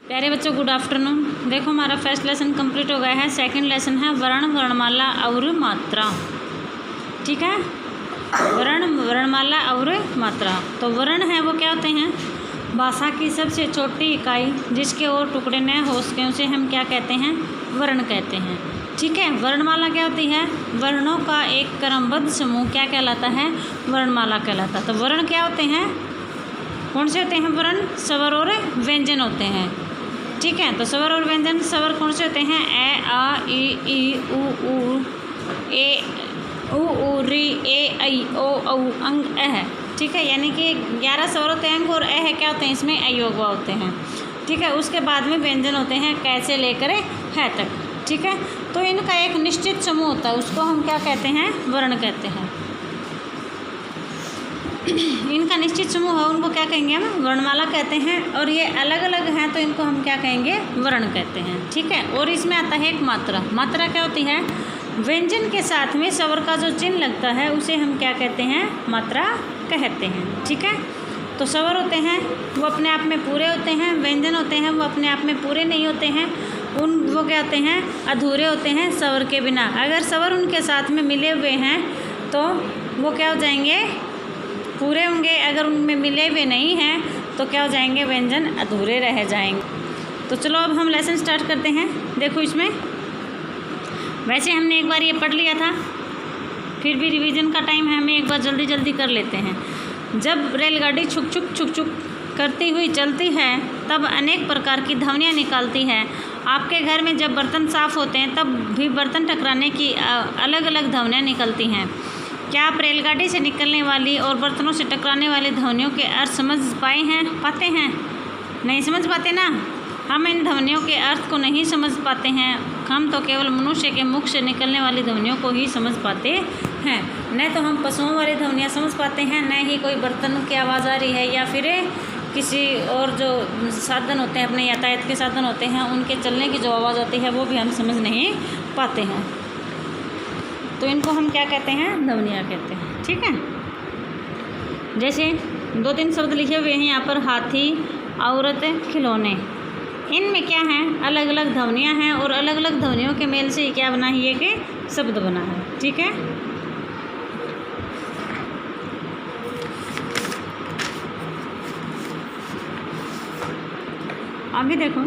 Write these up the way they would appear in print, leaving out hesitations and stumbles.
प्यारे बच्चों, good afternoon. देखो हमारा फर्स्ट लेसन कंप्लीट हो गया है। सेकंड लेसन है वर्ण, वर्णमाला और मात्रा। ठीक है, वर्ण, वर्णमाला और मात्रा। तो वर्ण है वो क्या होते हैं? भाषा की सबसे छोटी इकाई जिसके और टुकड़े न हो सके उसे हम क्या कहते हैं? वर्ण कहते हैं। ठीक है, वर्णमाला क्या होती है? वर्णों का एक क्रमबद्ध समूह क्या कहलाता है? वर्णमाला कहलाता है। तो वर्ण क्या होते हैं? कौन से होते हैं वर्ण? स्वर और व्यंजन होते हैं। ठीक है, तो स्वर और व्यंजन। स्वर कौन से होते हैं? ए, आ, ई, उ, ए, उ, री, ए, ऐ, ओ, औ, अंग, अह। ठीक है, यानी कि 11 स्वर होते हैं। अंग और अह क्या होते हैं? इसमें अयोगवा होते हैं। ठीक है, उसके बाद में व्यंजन होते हैं कैसे लेकर है तक। ठीक है, तो इनका एक निश्चित समूह होता है, उसको हम क्या कहते हैं? वर्ण कहते हैं। इनका निश्चित समूह है, उनको क्या कहेंगे हम? वर्णमाला कहते हैं। और ये अलग अलग हैं तो इनको हम क्या कहेंगे? वर्ण कहते हैं। ठीक है, और इसमें आता है एक मात्रा। मात्रा क्या होती है? व्यंजन के साथ में स्वर का जो चिन्ह लगता है उसे हम क्या कहते हैं? मात्रा कहते हैं। ठीक है, तो स्वर होते हैं वो अपने आप में पूरे होते हैं, व्यंजन होते हैं वो अपने आप में पूरे नहीं होते हैं, वो क्या होते हैं? अधूरे होते हैं स्वर के बिना। अगर स्वर उनके साथ में मिले हुए हैं तो वो क्या हो जाएंगे? पूरे होंगे। अगर उनमें मिले हुए नहीं हैं तो क्या हो जाएंगे? व्यंजन अधूरे रह जाएंगे। तो चलो अब हम लेसन स्टार्ट करते हैं। देखो इसमें वैसे हमने एक बार ये पढ़ लिया था, फिर भी रिवीजन का टाइम है, हमें एक बार जल्दी जल्दी कर लेते हैं। जब रेलगाड़ी छुक छुक छुक छुक करती हुई चलती है तब अनेक प्रकार की ध्वनियाँ निकालती है। आपके घर में जब बर्तन साफ़ होते हैं तब भी बर्तन टकराने की अलग अलग ध्वनियाँ निकलती हैं। क्या आप रेलगाड़ी से निकलने वाली और बर्तनों से टकराने वाली ध्वनियों के अर्थ समझ पाते हैं? नहीं समझ पाते ना। हम इन ध्वनियों के अर्थ को नहीं समझ पाते हैं। हम तो केवल मनुष्य के मुख से निकलने वाली ध्वनियों को ही समझ पाते हैं। न तो हम पशुओं वाली ध्वनियाँ समझ पाते हैं, न ही कोई बर्तन की आवाज़ आ रही है या फिर किसी और जो साधन होते हैं, अपने यातायात के साधन होते हैं, उनके चलने की जो आवाज़ आती है वो भी हम समझ नहीं पाते हैं। तो इनको हम क्या कहते हैं? ध्वनियाँ कहते हैं। ठीक है, जैसे 2-3 शब्द लिखे हुए हैं यहाँ पर। हाथी, औरत, खिलौने। इनमें क्या है? अलग अलग ध्वनियाँ हैं और अलग अलग ध्वनियों के मेल से क्या बना है? ये कि शब्द बना है। ठीक है, अभी देखो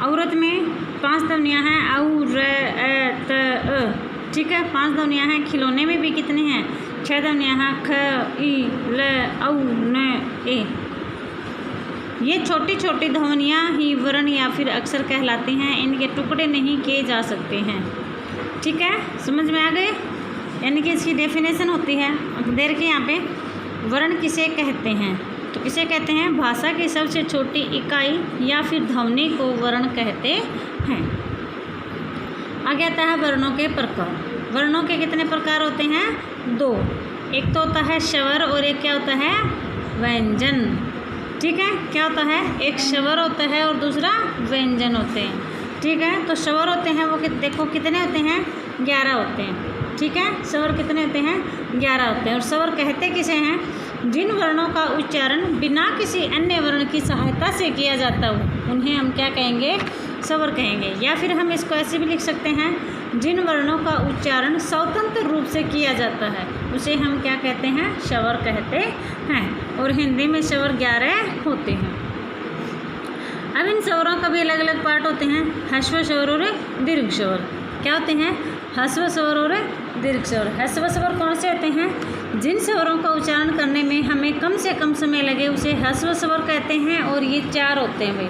औरत में 5 ध्वनियाँ हैं। औ, र, ए, त, अ। ठीक है, 5 ध्वनियाँ हैं। खिलौने में भी कितने हैं? 6 ध्वनियाँ हैं। ख, ई, ल, औ, न, ए। ये छोटी छोटी ध्वनियाँ ही वर्ण या फिर अक्षर कहलाती हैं। इनके टुकड़े नहीं किए जा सकते हैं। ठीक है, समझ में आ गए? यानी कि इसकी डेफिनेशन होती है। अब देर के यहाँ पे वर्ण किसे कहते हैं? तो किसे कहते हैं? भाषा की सबसे छोटी इकाई या फिर ध्वनि को वर्ण कहते हैं। आगे आता है वर्णों के प्रकार। वर्णों के कितने प्रकार होते हैं? 2। एक तो होता है स्वर और एक क्या होता है? व्यंजन। ठीक है, क्या होता है? एक स्वर होता है और दूसरा व्यंजन होते हैं। ठीक है, तो स्वर होते हैं वो देखो कितने होते हैं? 11 होते हैं। ठीक है, स्वर कितने होते हैं? 11 होते हैं। और स्वर कहते किसे हैं? जिन वर्णों का उच्चारण बिना किसी अन्य वर्ण की सहायता से किया जाता हो उन्हें हम क्या कहेंगे? स्वर कहेंगे। या फिर हम इसको ऐसे भी लिख सकते हैं, जिन वर्णों का उच्चारण स्वतंत्र रूप से किया जाता है उसे हम क्या कहते हैं? स्वर कहते हैं। और हिंदी में स्वर 11 होते हैं। अब इन स्वरों का भी अलग अलग पार्ट होते हैं। ह्रस्व स्वर और दीर्घ स्वर। क्या होते हैं? ह्रस्व स्वर और दीर्घ स्वर। ह्रस्व स्वर कौन से होते हैं? जिन स्वरों का उच्चारण करने में हमें कम से कम समय लगे उसे ह्रस्व स्वर कहते हैं। और ये 4 होते हैं भाई।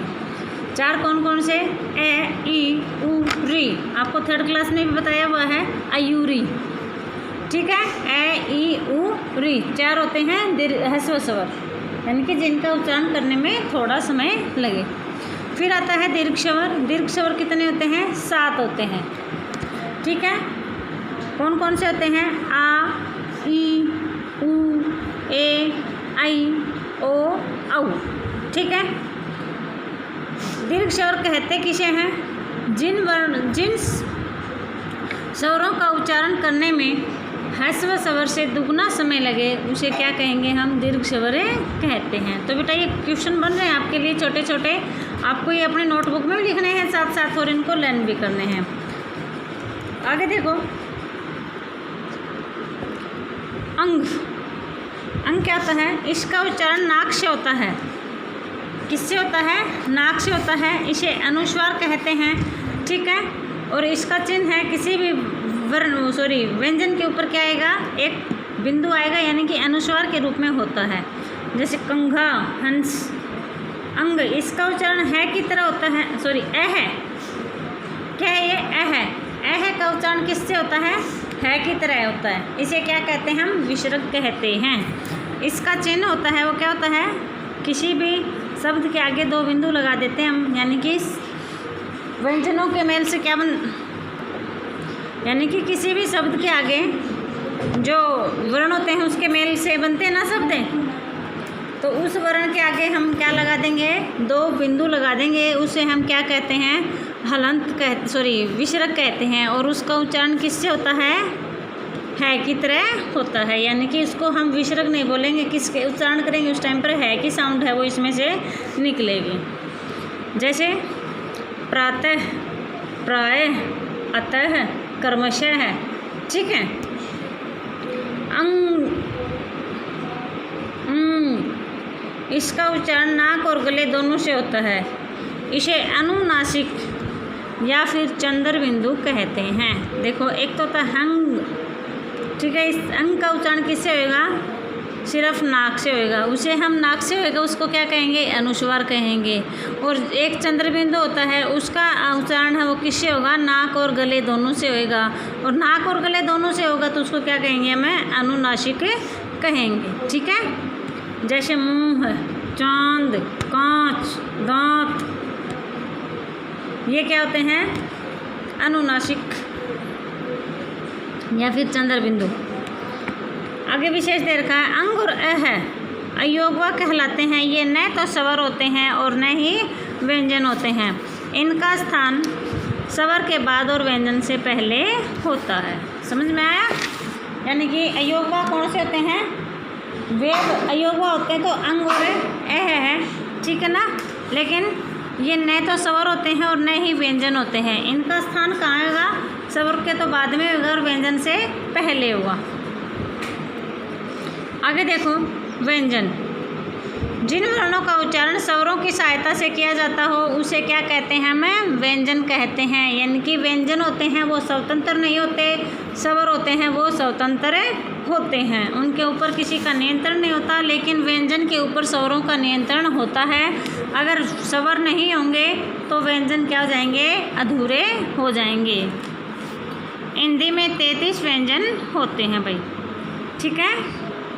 4 कौन कौन से? ए, ई, उ, री। आपको 3rd क्लास में भी बताया हुआ है, अयूरी। ठीक है, ए, ई, उ, री 4 होते हैं ह्रस्व स्वर, यानी कि जिनका उच्चारण करने में थोड़ा समय लगे। फिर आता है दीर्घ स्वर। दीर्घ स्वर कितने होते हैं? 7 होते हैं। ठीक है, कौन कौन से होते हैं? आ, ई, उ, ए, ऐ, ओ, औ। ठीक है, दीर्घ स्वर कहते किसे हैं? जिन स्वरों का उच्चारण करने में ह्रस्व स्वर से दुगना समय लगे उसे क्या कहेंगे? हम दीर्घ स्वर कहते हैं। तो बेटा ये क्वेश्चन बन रहे हैं आपके लिए छोटे छोटे, आपको ये अपने नोटबुक में भी लिखने हैं साथ साथ और इनको लर्न भी करने हैं। आगे देखो, अंग। अंग क्या होता है? इसका उच्चारण नाक से होता है। किससे होता है? नाक से होता है। इसे अनुस्वार कहते हैं, ठीक है। और इसका चिन्ह है किसी भी व्यंजन के ऊपर क्या आएगा? एक बिंदु आएगा, यानी कि अनुस्वार के रूप में होता है। जैसे कंघा, हंस। अंग, इसका उच्चारण है की तरह होता है, ए है। क्या है ये? ए है। ए है का उच्चारण किससे होता है की तरह होता है। इसे क्या कहते हैं? हम विसर्ग कहते हैं। इसका चिन्ह होता है वो क्या होता है? किसी भी शब्द के आगे दो बिंदु लगा देते हैं हम, यानी कि व्यंजनों के मेल से क्या यानी कि किसी भी शब्द के आगे जो वर्ण होते हैं उसके मेल से बनते हैं ना शब्द, तो उस वर्ण के आगे हम क्या लगा देंगे? दो बिंदु लगा देंगे। उसे हम क्या कहते हैं? हलंत विसर्ग कहते हैं। और उसका उच्चारण किससे होता है की तरह होता है, यानी कि इसको हम विसर्ग नहीं बोलेंगे। किसके उच्चारण करेंगे उस टाइम पर? है की साउंड है वो इसमें से निकलेगी। जैसे प्रातः, प्रायः, अतः, कर्मशः है, ठीक है। अंग, इसका उच्चारण नाक और गले दोनों से होता है। इसे अनुनासिक या फिर चंद्र बिंदु कहते हैं। देखो, एक तो होता है हंग, ठीक है। इस अंग का उच्चारण किससे होएगा? सिर्फ नाक से होएगा। उसे हम नाक से होएगा उसको क्या कहेंगे? अनुस्वार कहेंगे। और एक चंद्र बिंदु होता है उसका उच्चारण है वो किससे होगा? नाक और गले दोनों से होएगा। और नाक और गले दोनों से होगा तो उसको क्या कहेंगे? हमें अनुनासिक कहेंगे, ठीक है। जैसे मुंह, चांद, कांच, दांत, ये क्या होते हैं? अनुनासिक या फिर चंद्र बिंदु। आगे विशेष दे रखा है, अंग और है अयोगवा कहलाते हैं। ये न तो स्वर होते हैं और न ही व्यंजन होते हैं। इनका स्थान स्वर के बाद और व्यंजन से पहले होता है। समझ में आया? यानी कि अयोगवा कौन से होते हैं? वेद अयोगवा होते हैं तो अंग और है, ठीक है ना। लेकिन ये न तो स्वर होते हैं और न ही व्यंजन होते हैं। इनका स्थान कहाँ होगा? स्वर के तो बाद में होगा और व्यंजन से पहले होगा। आगे देखो, व्यंजन। जिन वर्णों का उच्चारण स्वरों की सहायता से किया जाता हो उसे क्या कहते हैं? हमें व्यंजन कहते हैं। यानी कि व्यंजन होते हैं वो स्वतंत्र नहीं होते, स्वर होते हैं वो स्वतंत्र होते हैं। उनके ऊपर किसी का नियंत्रण नहीं होता, लेकिन व्यंजन के ऊपर स्वरों का नियंत्रण होता है। अगर स्वर नहीं होंगे तो व्यंजन क्या हो जाएंगे? अधूरे हो जाएंगे। हिंदी में 33 व्यंजन होते हैं भाई, ठीक है।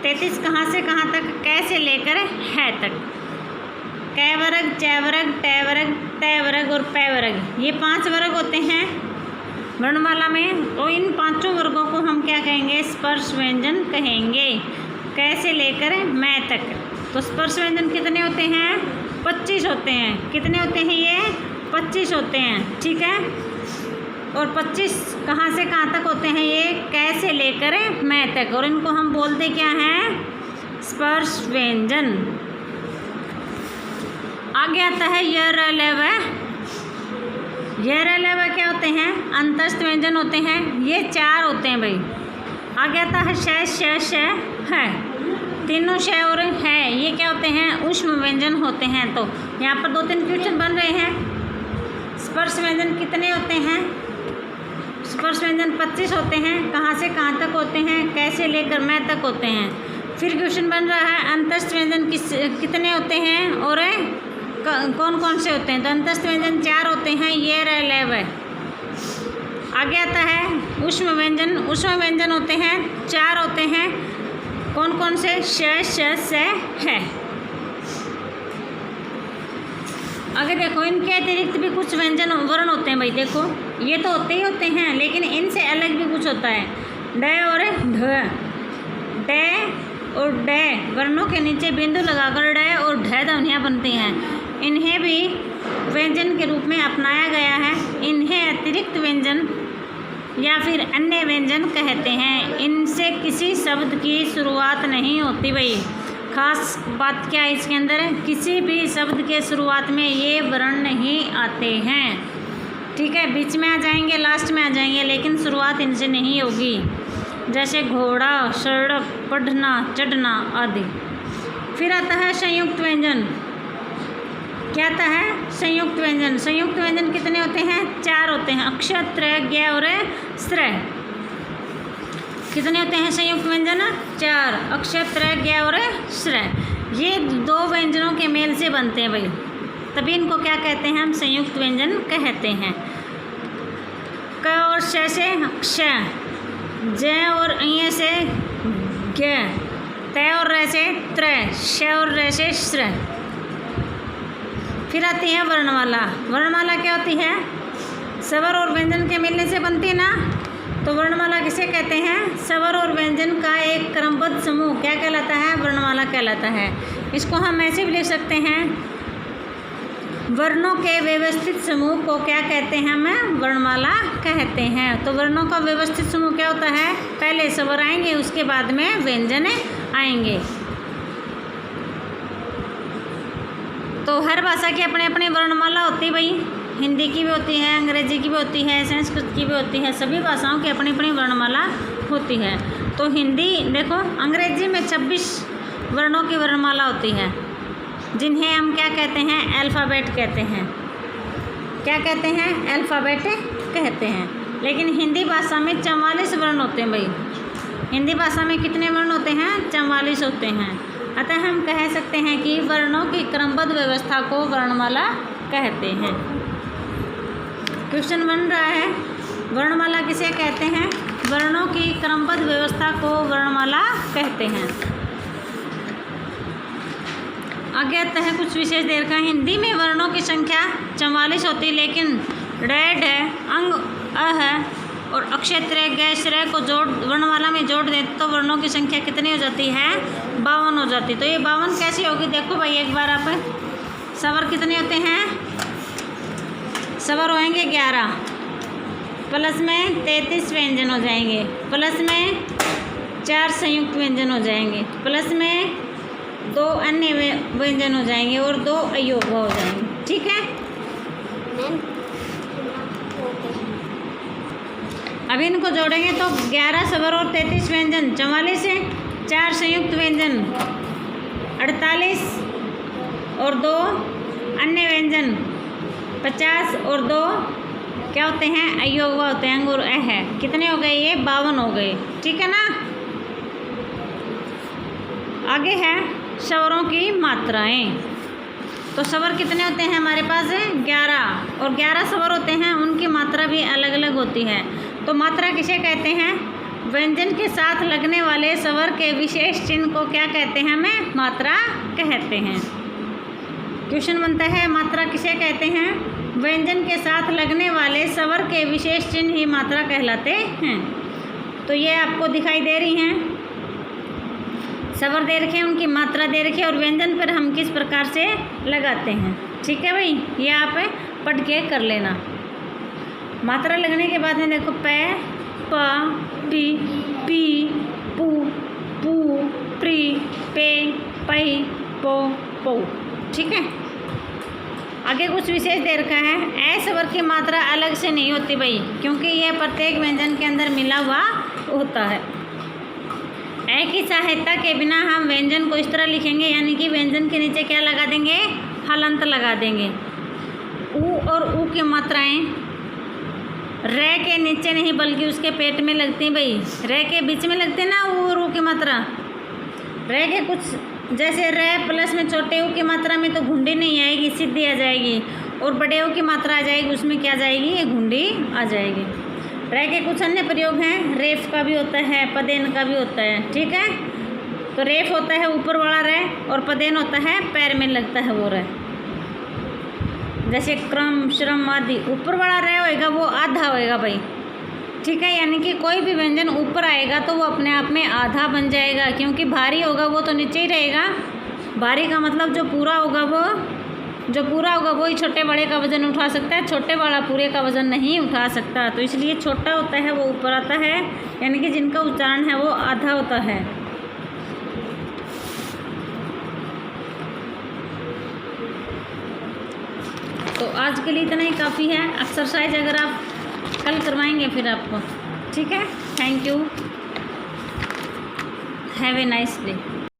33 कहाँ से कहाँ तक? कै से लेकर है तक। कै वर्ग, च वर्ग, ट वर्ग, त वर्ग और पै वर्ग, ये 5 वर्ग होते हैं वर्णमाला में। और इन 5 वर्गों को हम क्या कहेंगे? स्पर्श व्यंजन कहेंगे। कै से लेकर मैं तक। तो स्पर्श व्यंजन कितने होते हैं? 25 होते हैं। कितने होते हैं ये? 25 होते हैं, ठीक है। और 25 कहाँ से कहाँ तक होते हैं ये? कै से लेकर मैं तक। और इनको हम बोलते क्या हैं? स्पर्श व्यंजन। आगे आता है य, र, ल, व। य, र, ल, व क्या होते हैं? अंतस्थ व्यंजन होते हैं। ये 4 होते हैं भाई। आगे आता है श, श, है। तीनों श और है ये क्या होते हैं? ऊष्म व्यंजन होते हैं। तो यहाँ पर 2-3 क्वेश्चन बन रहे हैं। स्पर्श व्यंजन कितने होते हैं? स्पर्श व्यंजन 25 होते हैं। कहाँ से कहाँ तक होते हैं? कैसे लेकर मैं तक होते हैं। फिर क्वेश्चन बन रहा है अंतस्थ व्यंजन कितने होते हैं और कौन कौन से होते हैं? तो अंतस्थ व्यंजन 4 होते हैं, ये, र, ल, व। आगे आता है ऊष्म व्यंजन। ऊष्म व्यंजन होते हैं 4 होते हैं। कौन कौन से? श, है। आगे देखो, इनके अतिरिक्त भी कुछ व्यंजन वर्ण होते हैं भाई। देखो, ये तो होते ही होते हैं, लेकिन इनसे अलग भी कुछ होता है। ड और ढ। ड और ड वर्णों के नीचे बिंदु लगाकर ड और ढ ध्वनियाँ बनती हैं। इन्हें भी व्यंजन के रूप में अपनाया गया है। इन्हें अतिरिक्त व्यंजन या फिर अन्य व्यंजन कहते हैं। इनसे किसी शब्द की शुरुआत नहीं होती भाई। खास बात क्या है इसके अंदर, किसी भी शब्द के शुरुआत में ये वर्ण नहीं आते हैं, ठीक है। बीच में आ जाएंगे, लास्ट में आ जाएंगे, लेकिन शुरुआत इनसे नहीं होगी। जैसे घोड़ा, सड़क, पढ़ना, चढ़ना आदि। फिर आता है संयुक्त व्यंजन। क्या आता है? संयुक्त व्यंजन। संयुक्त व्यंजन कितने होते हैं? 4 होते हैं, अक्षर, त्रय, ज्ञ और श्रय। कितने होते हैं संयुक्त व्यंजन? 4, अक्षर, त्रय, ज्ञ और श्रय। ये 2 व्यंजनों के मेल से बनते हैं भाई, तभी इनको क्या कहते हैं? हम संयुक्त व्यंजन कहते हैं। क और श से क्ष, ज और अय से ज्ञ, त और र से त्रय, श और र से श्रय। फिर आती है वर्णमाला। वर्णमाला क्या होती है? स्वर और व्यंजन के मिलने से बनती है ना, तो वर्णमाला किसे कहते हैं? स्वर और व्यंजन का एक क्रमबद्ध समूह क्या कहलाता है? वर्णमाला कहलाता है। इसको हम ऐसे भी लिख सकते हैं, वर्णों के व्यवस्थित समूह को क्या कहते हैं? हम वर्णमाला कहते हैं। तो वर्णों का व्यवस्थित समूह क्या होता है? पहले स्वर आएंगे, उसके बाद में व्यंजन आएंगे। तो हर भाषा की अपनी अपनी वर्णमाला होती है भाई, हिंदी की भी होती है, अंग्रेजी की भी होती है, संस्कृत की भी होती है, सभी भाषाओं की अपनी अपनी वर्णमाला होती है। तो हिंदी देखो, अंग्रेजी में 26 वर्णों की वर्णमाला होती है, जिन्हें हम क्या कहते हैं? अल्फ़ाबेट कहते हैं। क्या कहते हैं? अल्फ़ाबेट कहते हैं। लेकिन हिंदी भाषा में 44 वर्ण होते हैं भाई। हिंदी भाषा में कितने वर्ण होते हैं? 44 होते हैं। अतः हम कह सकते हैं कि वर्णों की क्रमबद्ध व्यवस्था को वर्णमाला कहते हैं। क्वेश्चन बन रहा है, वर्णमाला किसे कहते हैं? वर्णों की क्रमबद्ध व्यवस्था को वर्णमाला कहते हैं। आगे आता है कुछ विशेष देर का। हिंदी में वर्णों की संख्या 44 होती है, लेकिन ड, अंग, अ और अक्षर, ग, श्रय को वर्णमाला में जोड़ दें तो वर्णों की संख्या कितनी हो जाती है? 52 हो जाती है। तो ये 52 कैसी होगी? देखो भाई एक बार आप, स्वर कितने होते हैं? स्वर होएंगे 11, प्लस में 33 व्यंजन हो जाएंगे, प्लस में 4 संयुक्त व्यंजन हो जाएंगे, प्लस में 2 अन्य व्यंजन हो जाएंगे और 2 अयोग्य हो जाएंगे, ठीक है। अब इनको जोड़ेंगे तो 11 स्वर और 33 व्यंजन 44 है, 4 संयुक्त व्यंजन 48 और 2 अन्य व्यंजन 50 और 2 क्या होते हैं? अयोग्य होते हैं, अंग और अ है। कितने हो गए? ये 52 हो गए, ठीक है ना। आगे है स्वरों की मात्राएं। तो स्वर कितने होते हैं हमारे पास? 11, और 11 स्वर होते हैं, उनकी मात्रा भी अलग अलग होती है। तो मात्रा किसे कहते हैं? व्यंजन के साथ लगने वाले स्वर के विशेष चिन्ह को क्या कहते हैं? हमें मात्रा कहते हैं। क्वेश्चन बनता है, मात्रा किसे कहते हैं? व्यंजन के साथ लगने वाले स्वर के विशेष चिन्ह ही मात्रा कहलाते हैं। तो ये आपको दिखाई दे रही हैं, स्वर दे रखे हैं, उनकी मात्रा दे रखी है, और व्यंजन पर हम किस प्रकार से लगाते हैं, ठीक है भाई। ये आप पढ़ के कर लेना। मात्रा लगने के बाद में देखो, प, प, पी, पी, पू, पू, प्री, पे, पई, पो, पो, ठीक है। आगे कुछ विशेष दे रखा है। ए स्वर की मात्रा अलग से नहीं होती भाई, क्योंकि यह प्रत्येक व्यंजन के अंदर मिला हुआ होता है। ए की सहायता के बिना हम व्यंजन को इस तरह लिखेंगे, यानी कि व्यंजन के नीचे क्या लगा देंगे? हलंत लगा देंगे। ऊ और ऊ की मात्राएं रे के नीचे नहीं बल्कि उसके पेट में लगती हैं भाई। रे के बीच में लगते हैं ना ऊ और ऊ की मात्रा। रे के कुछ जैसे रे प्लस में छोटे ऊ की मात्रा में तो घुंडी नहीं आएगी, सीधी आ जाएगी, और बड़े ऊ की मात्रा आ जाएगी, उसमें क्या जाएगी? ये घुंडी आ जाएगी। रे के कुछ अन्य प्रयोग हैं, रेफ का भी होता है, पदेन का भी होता है, ठीक है। तो रेफ होता है ऊपर वाला रे, और पदेन होता है पैर में लगता है वो रे। जैसे क्रम, श्रम आदि, ऊपर वाला रे होएगा वो आधा होएगा भाई, ठीक है। यानी कि कोई भी व्यंजन ऊपर आएगा तो वो अपने आप में आधा बन जाएगा, क्योंकि भारी होगा वो तो नीचे ही रहेगा। भारी का मतलब जो पूरा होगा वो ही छोटे बड़े का वजन उठा सकता है, छोटे वाला पूरे का वजन नहीं उठा सकता। तो इसलिए छोटा होता है वो ऊपर आता है, यानी कि जिनका उच्चारण है वो आधा होता है। तो आज के लिए इतना ही काफ़ी है। एक्सरसाइज अगर आप कल करवाएंगे फिर आपको, ठीक है। Thank you, have a nice day.